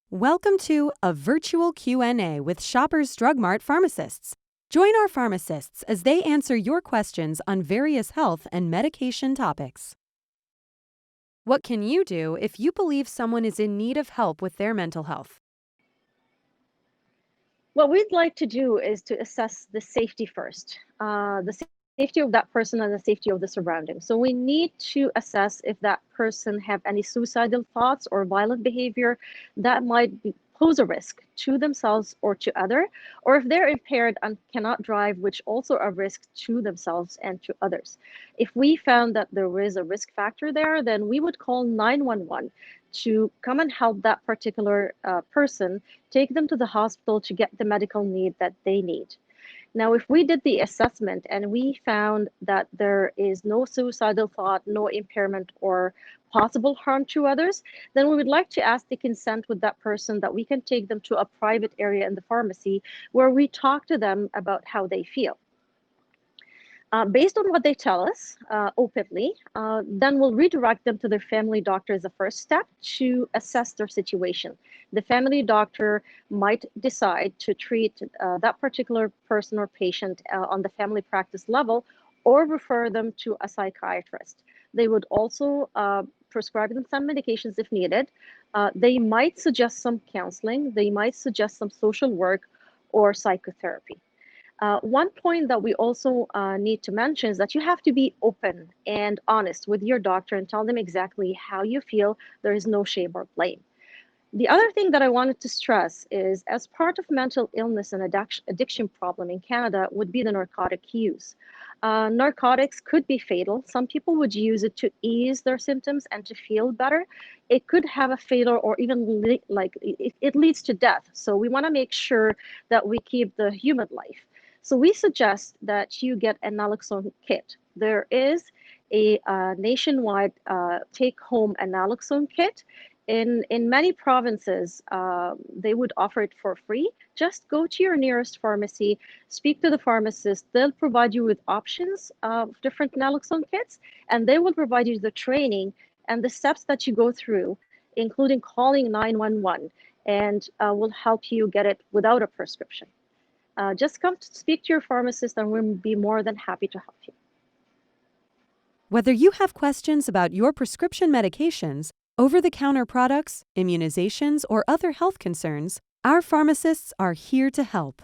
Welcome to a virtual Q&A with Shoppers Drug Mart pharmacists. Join our pharmacists as they answer your questions on various health and medication topics. What can you do if you believe someone is in need of help with their mental health? What we'd like to do is to assess the safety first, safety of that person and the safety of the surroundings. So we need to assess if that person have any suicidal thoughts or violent behavior that pose a risk to themselves or to other, or if they're impaired and cannot drive, which also a risk to themselves and to others. If we found that there is a risk factor there, then we would call 911 to come and help that particular person, take them to the hospital to get the medical need that they need. Now, if we did the assessment and we found that there is no suicidal thought, no impairment or possible harm to others, then we would like to ask the consent with that person that we can take them to a private area in the pharmacy where we talk to them about how they feel. Based on what they tell us openly, then we'll redirect them to their family doctor as a first step to assess their situation. The family doctor might decide to treat that particular person or patient on the family practice level or refer them to a psychiatrist. They would also prescribe them some medications if needed. They might suggest some counseling, they might suggest some social work or psychotherapy. One point that we also need to mention is that you have to be open and honest with your doctor and tell them exactly how you feel. There is no shame or blame. The other thing that I wanted to stress is as part of mental illness and addiction problem in Canada would be the narcotic use. Narcotics could be fatal. Some people would use it to ease their symptoms and to feel better. It could have a fatal or even it leads to death. So we want to make sure that we keep the human life. So we suggest that you get a naloxone kit. There is a nationwide take-home naloxone kit. In many provinces, they would offer it for free. Just go to your nearest pharmacy, speak to the pharmacist. They'll provide you with options of different naloxone kits, and they will provide you the training and the steps that you go through, including calling 911, and will help you get it without a prescription. Just come to speak to your pharmacist, and we'll be more than happy to help you. Whether you have questions about your prescription medications, over-the-counter products, immunizations, or other health concerns, our pharmacists are here to help.